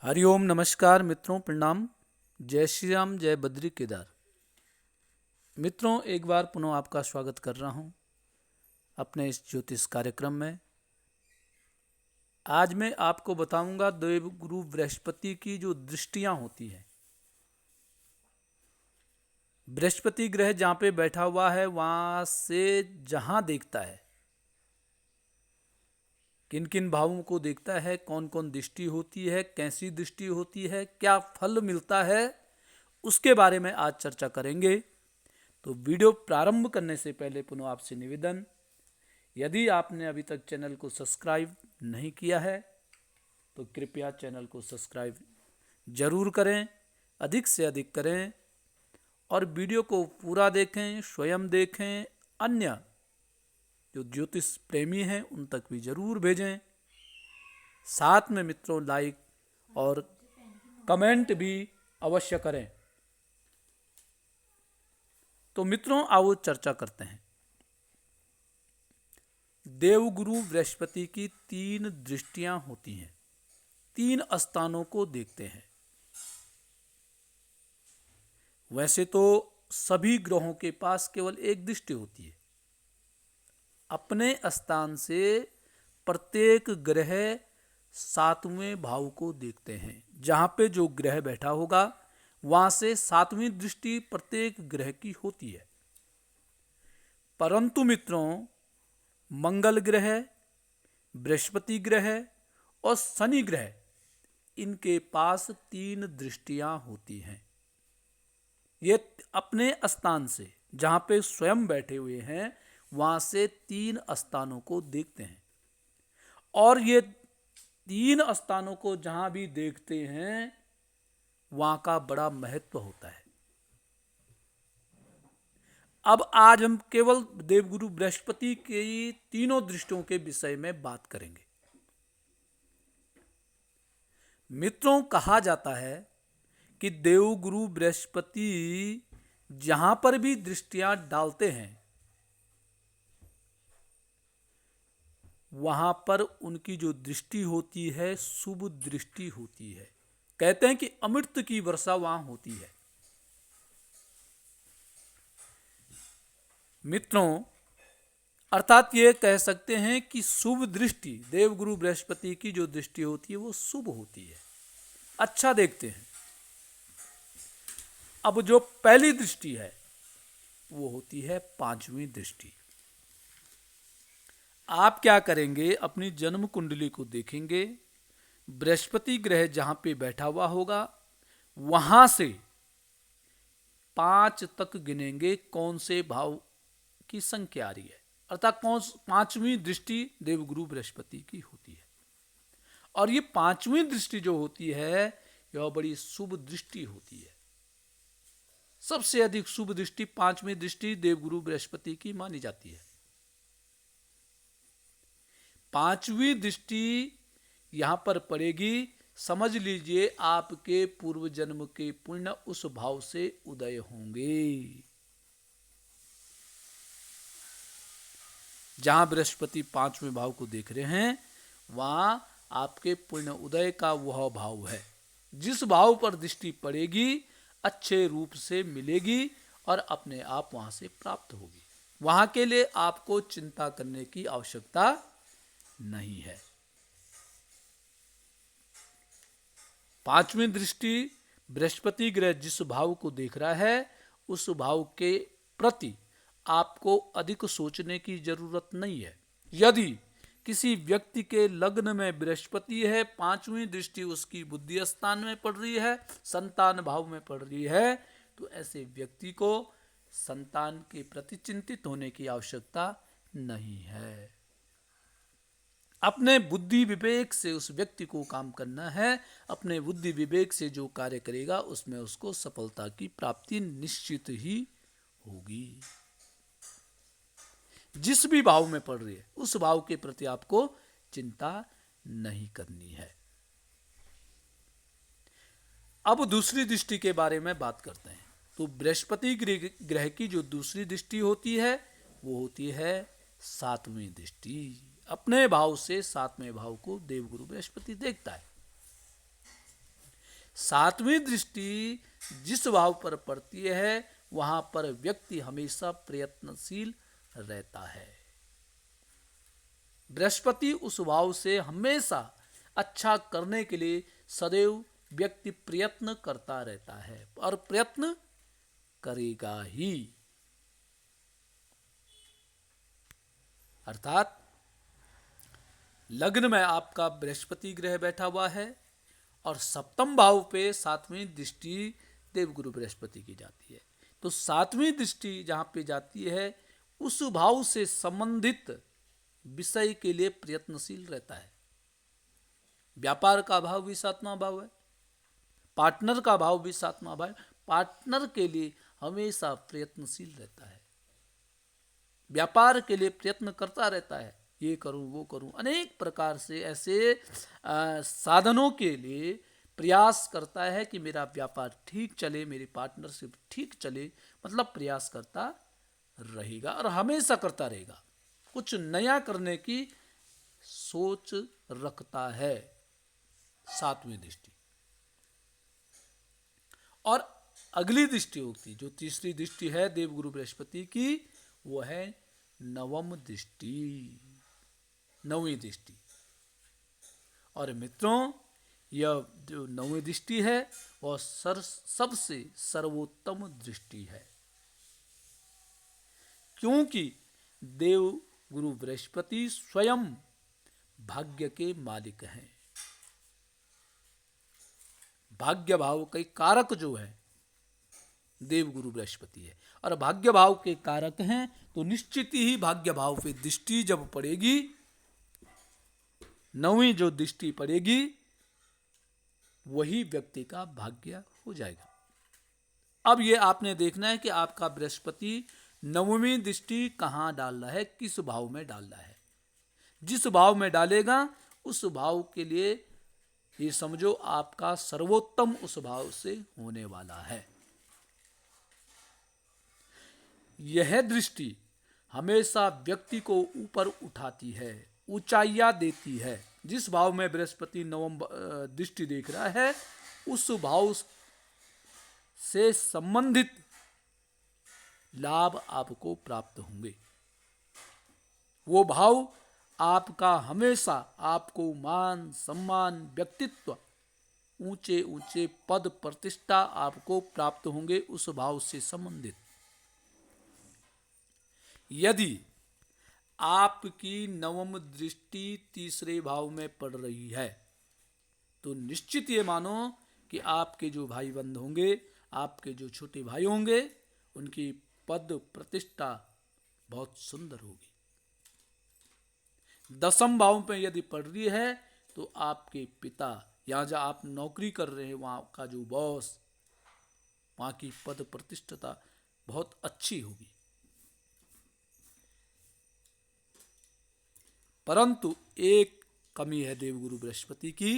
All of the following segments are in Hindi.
हरिओम नमस्कार मित्रों, प्रणाम। जय श्री राम, जय बद्री केदार। मित्रों, एक बार पुनः आपका स्वागत कर रहा हूं अपने इस ज्योतिष कार्यक्रम में। आज मैं आपको बताऊंगा देवगुरु बृहस्पति की जो दृष्टियां होती हैं। बृहस्पति ग्रह जहां पे बैठा हुआ है वहां से जहां देखता है, किन किन भावों को देखता है, कौन कौन दृष्टि होती है, कैसी दृष्टि होती है, क्या फल मिलता है, उसके बारे में आज चर्चा करेंगे। तो वीडियो प्रारंभ करने से पहले पुनः आपसे निवेदन, यदि आपने अभी तक चैनल को सब्सक्राइब नहीं किया है तो कृपया चैनल को सब्सक्राइब जरूर करें, अधिक से अधिक करें और वीडियो को पूरा देखें, स्वयं देखें, अन्य जो ज्योतिष प्रेमी हैं उन तक भी जरूर भेजें। साथ में मित्रों लाइक और कमेंट भी अवश्य करें। तो मित्रों आओ चर्चा करते हैं। देवगुरु बृहस्पति की 3 दृष्टियां होती हैं, 3 स्थानों को देखते हैं। वैसे तो सभी ग्रहों के पास केवल एक दृष्टि होती है। अपने स्थान से प्रत्येक ग्रह 7वें भाव को देखते हैं। जहां पे जो ग्रह बैठा होगा वहां से 7वीं दृष्टि प्रत्येक ग्रह की होती है। परंतु मित्रों, मंगल ग्रह, बृहस्पति ग्रह और शनि ग्रह, इनके पास 3 दृष्टियां होती हैं। ये अपने स्थान से जहां पे स्वयं बैठे हुए हैं वहां से 3 स्थानों को देखते हैं। और ये 3 स्थानों को जहां भी देखते हैं वहां का बड़ा महत्व होता है। अब आज हम केवल देवगुरु बृहस्पति की तीनों दृष्टियों के विषय में बात करेंगे। मित्रों, कहा जाता है कि देवगुरु बृहस्पति जहां पर भी दृष्टियां डालते हैं वहां पर उनकी जो दृष्टि होती है शुभ दृष्टि होती है। कहते हैं कि अमृत की वर्षा वहां होती है। मित्रों, अर्थात ये कह सकते हैं कि शुभ दृष्टि, देवगुरु बृहस्पति की जो दृष्टि होती है वो शुभ होती है, अच्छा देखते हैं। अब जो पहली दृष्टि है वो होती है 5वीं दृष्टि। आप क्या करेंगे, अपनी जन्म कुंडली को देखेंगे, बृहस्पति ग्रह जहां पे बैठा हुआ होगा वहां से 5 तक गिनेंगे कौन से भाव की संख्या आ रही है, अर्थात कौन 5वीं दृष्टि देवगुरु बृहस्पति की होती है। और ये 5वीं दृष्टि जो होती है यह बड़ी शुभ दृष्टि होती है। सबसे अधिक शुभ दृष्टि 5वीं दृष्टि देवगुरु बृहस्पति की मानी जाती है। 5वीं दृष्टि यहां पर पड़ेगी, समझ लीजिए आपके पूर्व जन्म के पुण्य उस भाव से उदय होंगे। जहां बृहस्पति 5वें भाव को देख रहे हैं वहां आपके पुण्य उदय का वह भाव है। जिस भाव पर दृष्टि पड़ेगी अच्छे रूप से मिलेगी और अपने आप वहां से प्राप्त होगी। वहां के लिए आपको चिंता करने की आवश्यकता नहीं है। 5वीं दृष्टि बृहस्पति ग्रह जिस भाव को देख रहा है उस भाव के प्रति आपको अधिक सोचने की जरूरत नहीं है। यदि किसी व्यक्ति के लग्न में बृहस्पति है, 5वीं दृष्टि उसकी बुद्धि स्थान में पड़ रही है, संतान भाव में पड़ रही है, तो ऐसे व्यक्ति को संतान के प्रति चिंतित होने की आवश्यकता नहीं है। अपने बुद्धि विवेक से उस व्यक्ति को काम करना है। अपने बुद्धि विवेक से जो कार्य करेगा उसमें उसको सफलता की प्राप्ति निश्चित ही होगी। जिस भी भाव में पड़ रही है उस भाव के प्रति आपको चिंता नहीं करनी है। अब दूसरी दृष्टि के बारे में बात करते हैं। तो बृहस्पति ग्रह की जो दूसरी दृष्टि होती है वो होती है 7वीं दृष्टि। अपने भाव से 7वें भाव को देवगुरु बृहस्पति देखता है। सातवीं दृष्टि जिस भाव पर पड़ती है वहां पर व्यक्ति हमेशा प्रयत्नशील रहता है। बृहस्पति उस भाव से हमेशा अच्छा करने के लिए सदैव व्यक्ति प्रयत्न करता रहता है और प्रयत्न करेगा ही। अर्थात लग्न में आपका बृहस्पति ग्रह बैठा हुआ है और सप्तम भाव पे सातवीं दृष्टि देवगुरु बृहस्पति की जाती है। तो सातवीं दृष्टि जहां पे जाती है उस भाव से संबंधित विषय के लिए प्रयत्नशील रहता है। व्यापार का भाव भी सातवां भाव है, पार्टनर का भाव भी सातवां भाव है। पार्टनर के लिए हमेशा प्रयत्नशील रहता है, व्यापार के लिए प्रयत्न करता रहता है, ये करूं वो करूं, अनेक प्रकार से ऐसे साधनों के लिए प्रयास करता है कि मेरा व्यापार ठीक चले, मेरी पार्टनरशिप ठीक चले, मतलब प्रयास करता रहेगा और हमेशा करता रहेगा। कुछ नया करने की सोच रखता है सातवीं दृष्टि। और अगली दृष्टि होती जो तीसरी दृष्टि है देवगुरु बृहस्पति की, वो है नवम दृष्टि, नवीं दृष्टि। और मित्रों, यह जो नवीं दृष्टि है वह सबसे सर्वोत्तम दृष्टि है, क्योंकि देव गुरु बृहस्पति स्वयं भाग्य के मालिक हैं। भाग्य भाव के कारक जो है देवगुरु बृहस्पति है और भाग्य भाव के कारक हैं, तो निश्चित ही भाग्य भाव पे दृष्टि जब पड़ेगी, नवीं जो दृष्टि पड़ेगी, वही व्यक्ति का भाग्य हो जाएगा। अब ये आपने देखना है कि आपका बृहस्पति नवमीं दृष्टि कहां डाल रहा है, किस भाव में डाल रहा है। जिस भाव में डालेगा उस भाव के लिए ये समझो आपका सर्वोत्तम उस भाव से होने वाला है। यह दृष्टि हमेशा व्यक्ति को ऊपर उठाती है, ऊंचाइयां देती है। जिस भाव में बृहस्पति नवम दृष्टि देख रहा है उस भाव से संबंधित लाभ आपको प्राप्त होंगे। वो भाव आपका हमेशा आपको मान सम्मान, व्यक्तित्व, ऊंचे ऊंचे पद प्रतिष्ठा आपको प्राप्त होंगे उस भाव से संबंधित। यदि आपकी नवम दृष्टि तीसरे भाव में पड़ रही है तो निश्चित ये मानो कि आपके जो भाई बंद होंगे, आपके जो छोटे भाई होंगे, उनकी पद प्रतिष्ठा बहुत सुंदर होगी। दसम भाव में यदि पड़ रही है तो आपके पिता, या जहाँ आप नौकरी कर रहे हैं वहाँ का जो बॉस, वहाँ की पद प्रतिष्ठा बहुत अच्छी होगी। परंतु एक कमी है देवगुरु बृहस्पति की।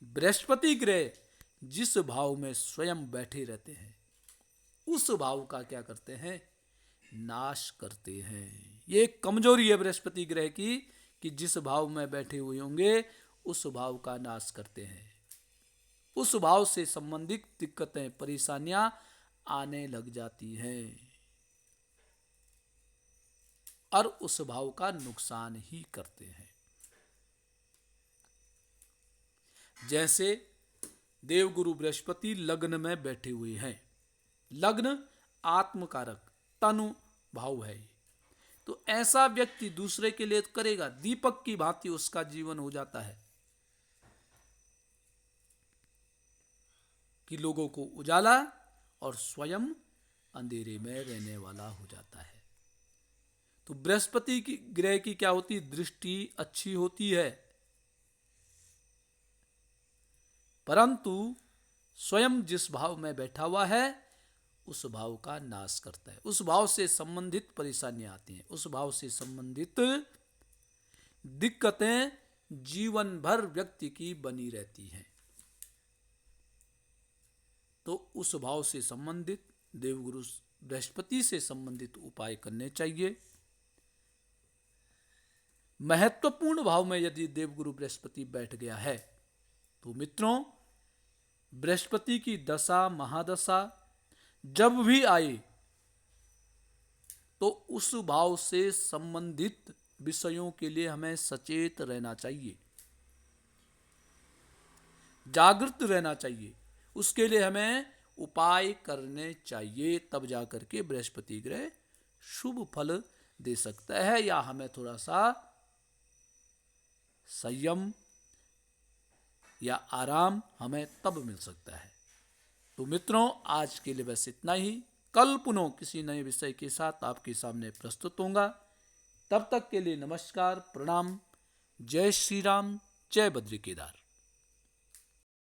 बृहस्पति ग्रह जिस भाव में स्वयं बैठे रहते हैं उस भाव का क्या करते हैं, नाश करते हैं। ये एक कमजोरी है बृहस्पति ग्रह की कि जिस भाव में बैठे हुए होंगे उस भाव का नाश करते हैं। उस भाव से संबंधित दिक्कतें, परेशानियां आने लग जाती हैं और उस भाव का नुकसान ही करते हैं। जैसे देवगुरु बृहस्पति लग्न में बैठे हुए हैं। लग्न आत्मकारक तनु भाव है, तो ऐसा व्यक्ति दूसरे के लिए करेगा, दीपक की भांति उसका जीवन हो जाता है कि लोगों को उजाला और स्वयं अंधेरे में रहने वाला हो जाता है। तो बृहस्पति की ग्रह की क्या होती, दृष्टि अच्छी होती है, परंतु स्वयं जिस भाव में बैठा हुआ है उस भाव का नाश करता है। उस भाव से संबंधित परेशानियां आती हैं, उस भाव से संबंधित दिक्कतें जीवन भर व्यक्ति की बनी रहती हैं। तो उस भाव से संबंधित देवगुरु बृहस्पति से संबंधित उपाय करने चाहिए। महत्वपूर्ण भाव में यदि देवगुरु बृहस्पति बैठ गया है तो मित्रों, बृहस्पति की दशा महादशा जब भी आए तो उस भाव से संबंधित विषयों के लिए हमें सचेत रहना चाहिए, जागृत रहना चाहिए। उसके लिए हमें उपाय करने चाहिए, तब जाकर के बृहस्पति ग्रह शुभ फल दे सकता है, या हमें थोड़ा सा संयम या आराम हमें तब मिल सकता है। तो मित्रों, आज के लिए बस इतना ही। कल पुनः किसी नए विषय के साथ आपके सामने प्रस्तुत होऊंगा। तब तक के लिए नमस्कार, प्रणाम, जय श्री राम, जय बद्री केदार।